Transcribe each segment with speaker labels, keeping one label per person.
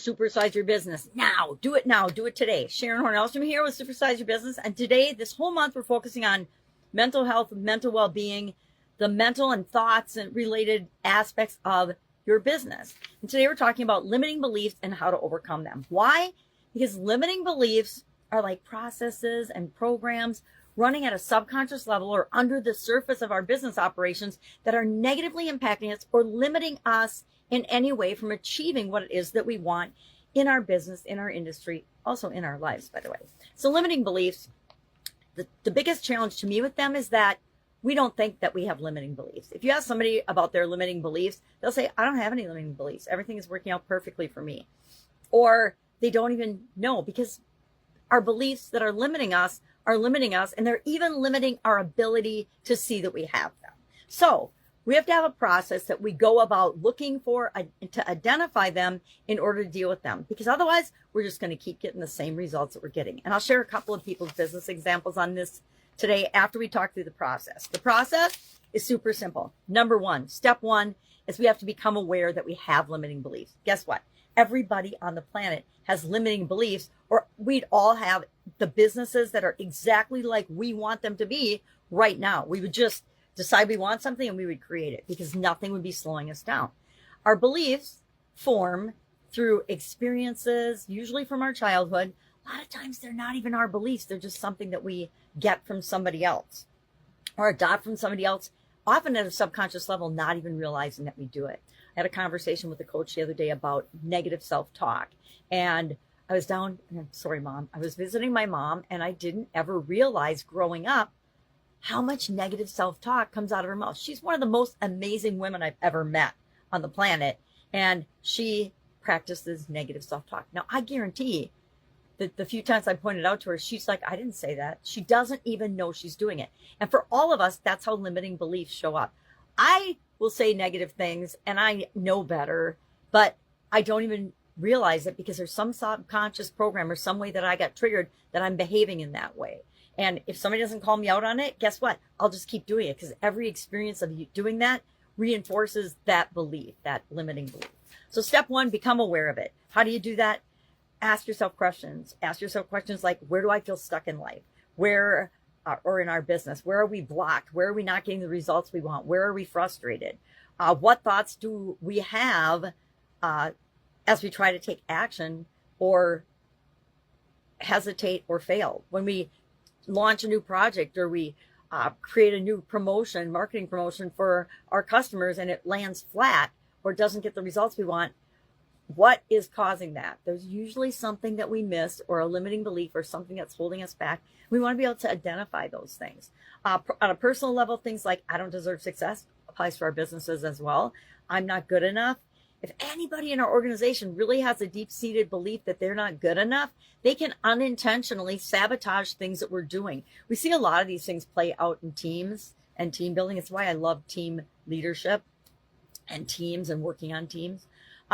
Speaker 1: Supersize your business now. Do it now. Do it today. Sharon Horne-Ellstrom here with Supersize Your Business. And today, this whole month, we're focusing on mental health, mental well-being, the mental and thoughts and related aspects of your business. And today we're talking about limiting beliefs and how to overcome them. Why? Because limiting beliefs are like processes and programs running at a subconscious level or under the surface of our business operations that are negatively impacting us or limiting us in any way from achieving what it is that we want in our business, in our industry, also in our lives, by the way. So limiting beliefs, the biggest challenge to me with them is that we don't think that we have limiting beliefs. If you ask somebody about their limiting beliefs, they'll say, I don't have any limiting beliefs. Everything is working out perfectly for me. Or they don't even know, because our beliefs that are limiting us, and they're even limiting our ability to see that we have them. So we have to have a process that we go about looking for to identify them in order to deal with them, because otherwise we're just going to keep getting the same results that we're getting. And I'll share a couple of people's business examples on this today after we talk through the process. The process is super simple. Number one, step one is we have to become aware that we have limiting beliefs. Guess what? Everybody on the planet has limiting beliefs, or we'd all have the businesses that are exactly like we want them to be right now. We would just decide we want something and we would create it, because nothing would be slowing us down. Our beliefs form through experiences, usually from our childhood. A lot of times they're not even our beliefs. They're just something that we get from somebody else or adopt from somebody else, often at a subconscious level, not even realizing that we do it. I had a conversation with a coach the other day about negative self-talk. And I was down, sorry, Mom. I was visiting my mom, and I didn't ever realize growing up how much negative self-talk comes out of her mouth. She's one of the most amazing women I've ever met on the planet, and she practices negative self-talk. Now, I guarantee that the few times I pointed out to her, she's like, I didn't say that. She doesn't even know she's doing it. And for all of us, that's how limiting beliefs show up. I will say negative things, and I know better, but I don't even realize it because there's some subconscious program or some way that I got triggered that I'm behaving in that way. And if somebody doesn't call me out on it, guess what? I'll just keep doing it, because every experience of you doing that reinforces that belief, that limiting belief. So step one, become aware of it. How do you do that? Ask yourself questions. Ask yourself questions like, where do I feel stuck in life? Where, or in our business, where are we blocked? Where are we not getting the results we want? Where are we frustrated? What thoughts do we have as we try to take action or hesitate or fail? When we launch a new project, or we create a new promotion, marketing promotion for our customers, and it lands flat or doesn't get the results we want, what is causing that? There's usually something that we missed, or a limiting belief, or something that's holding us back. We want to be able to identify those things. On a personal level, things like I don't deserve success applies to our businesses as well. I'm not good enough. If anybody in our organization really has a deep-seated belief that they're not good enough, they can unintentionally sabotage things that we're doing. We see a lot of these things play out in teams and team building. It's why I love team leadership and teams and working on teams.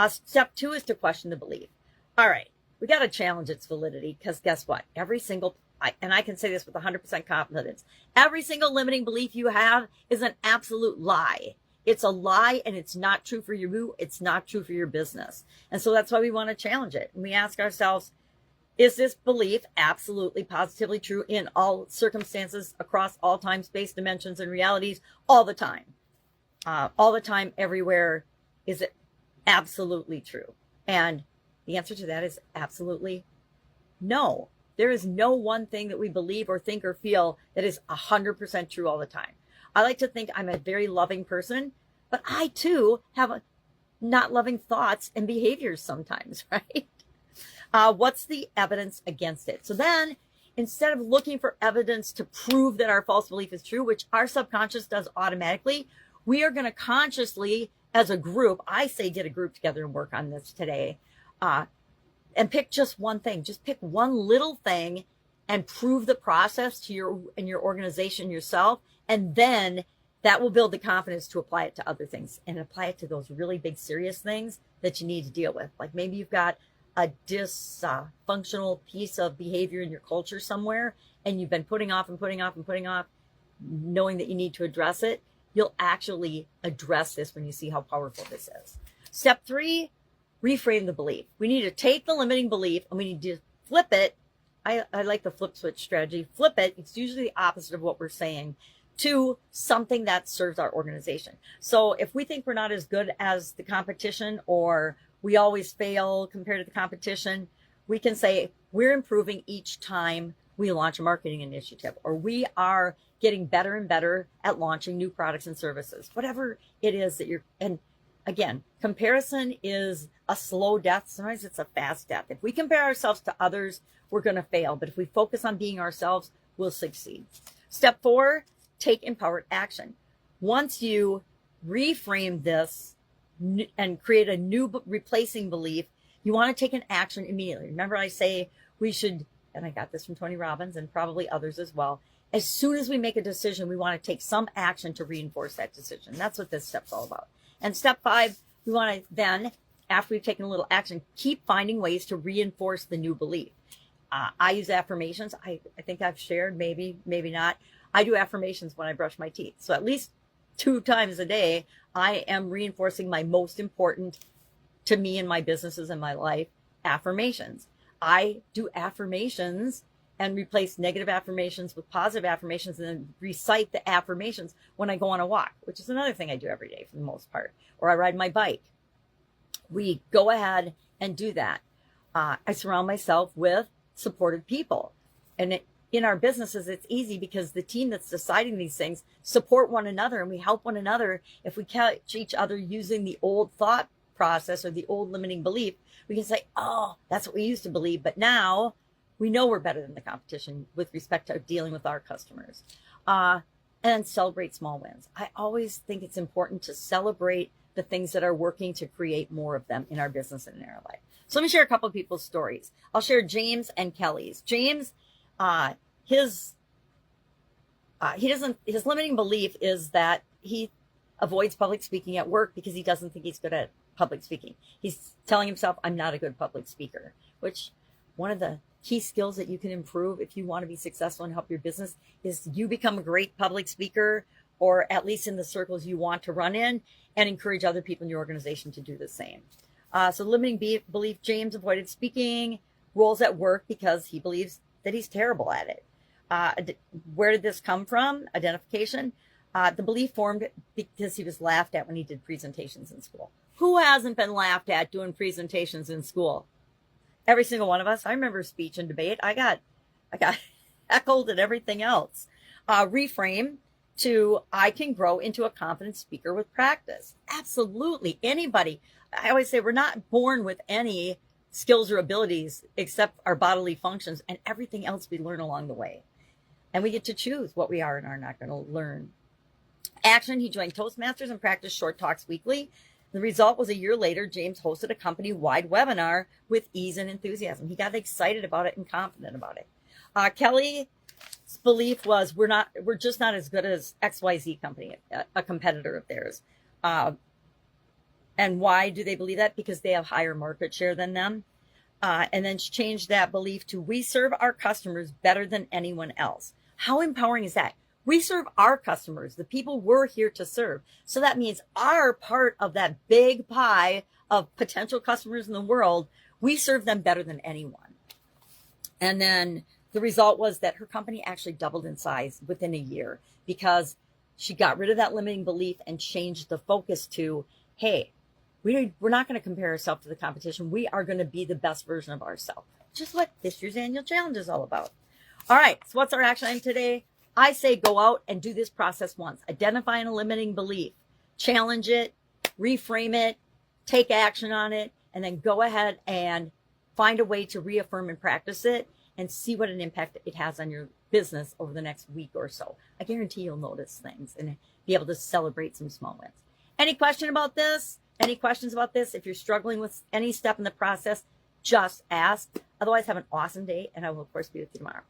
Speaker 1: Step two is to question the belief. All right, we got to challenge its validity, because guess what? And I can say this with 100% confidence, every single limiting belief you have is an absolute lie. It's a lie, and it's not true for you. It's not true for your business. And so that's why we want to challenge it. And we ask ourselves, is this belief absolutely positively true in all circumstances, across all time, space, dimensions, and realities, all the time? All the time, everywhere. Is it absolutely true? And the answer to that is absolutely no. There is no one thing that we believe or think or feel that is 100% true all the time. I like to think I'm a very loving person, but I too have not loving thoughts and behaviors sometimes, right? What's the evidence against it? So then, instead of looking for evidence to prove that our false belief is true, which our subconscious does automatically, we are going to consciously, as a group, I say get a group together and work on this today, and pick just one thing. Just pick one little thing and prove the process to your organization, yourself, and then that will build the confidence to apply it to other things, and apply it to those really big, serious things that you need to deal with. Like maybe you've got a dysfunctional piece of behavior in your culture somewhere, and you've been putting off and putting off and putting off, knowing that you need to address it. You'll actually address this when you see how powerful this is. Step three, reframe the belief. We need to take the limiting belief and we need to flip it. I like the flip switch strategy. Flip it. It's usually the opposite of what we're saying to something that serves our organization. So if we think we're not as good as the competition, or we always fail compared to the competition, we can say we're improving each time we launch a marketing initiative, or we are getting better and better at launching new products and services, whatever it is that you're, and again, comparison is a slow death. Sometimes it's a fast death. If we compare ourselves to others, we're going to fail. But if we focus on being ourselves, we'll succeed. Step 4, take empowered action. Once you reframe this and create a new replacing belief, you want to take an action immediately. Remember, I say we should, and I got this from Tony Robbins and probably others as well, as soon as we make a decision, we want to take some action to reinforce that decision. That's what this step's all about. And step 5, we want to then, after we've taken a little action, keep finding ways to reinforce the new belief. I use affirmations. I think I've shared, maybe not. I do affirmations when I brush my teeth. So at least 2 times a day, I am reinforcing my most important to me and my businesses and my life affirmations. I do affirmations and replace negative affirmations with positive affirmations, and then recite the affirmations when I go on a walk, which is another thing I do every day for the most part, or I ride my bike. We go ahead and do that. I surround myself with supportive people. And in our businesses, it's easy because the team that's deciding these things support one another, and we help one another. If we catch each other using the old thought process or the old limiting belief, we can say, oh, that's what we used to believe, but now we know we're better than the competition with respect to dealing with our customers. And celebrate small wins. I always think it's important to celebrate the things that are working to create more of them in our business and in our life. So let me share a couple of people's stories. I'll share James and Kelly's. James, his limiting belief is that he avoids public speaking at work because he doesn't think he's good at public speaking. He's telling himself, I'm not a good public speaker, which one of the key skills that you can improve if you want to be successful and help your business is you become a great public speaker, or at least in the circles you want to run in, and encourage other people in your organization to do the same. So limiting belief, James avoided speaking roles at work because he believes that he's terrible at it. Where did this come from? Identification. The belief formed because he was laughed at when he did presentations in school. Who hasn't been laughed at doing presentations in school? Every single one of us. I remember speech and debate. I got heckled and everything else. Reframe to I can grow into a confident speaker with practice. Absolutely. Anybody. I always say we're not born with any skills or abilities except our bodily functions, and everything else we learn along the way. And we get to choose what we are and are not going to learn. Action. He joined Toastmasters and practiced short talks weekly. The result was a year later, James hosted a company-wide webinar with ease and enthusiasm. He got excited about it and confident about it. Kelly's belief was we're just not as good as XYZ company, a competitor of theirs. And why do they believe that? Because they have higher market share than them. And then change that belief to we serve our customers better than anyone else. How empowering is that? We serve our customers, the people we're here to serve. So that means our part of that big pie of potential customers in the world, we serve them better than anyone. And then the result was that her company actually doubled in size within a year because she got rid of that limiting belief and changed the focus to, hey, we're not going to compare ourselves to the competition. We are going to be the best version of ourselves, which is what this year's annual challenge is all about. All right, so what's our action item today? I say go out and do this process once. Identify a limiting belief, challenge it, reframe it, take action on it, and then go ahead and find a way to reaffirm and practice it and see what an impact it has on your business over the next week or so. I guarantee you'll notice things and be able to celebrate some small wins. Any question about this? Any questions about this? If you're struggling with any step in the process, just ask. Otherwise, have an awesome day, and I will, of course, be with you tomorrow.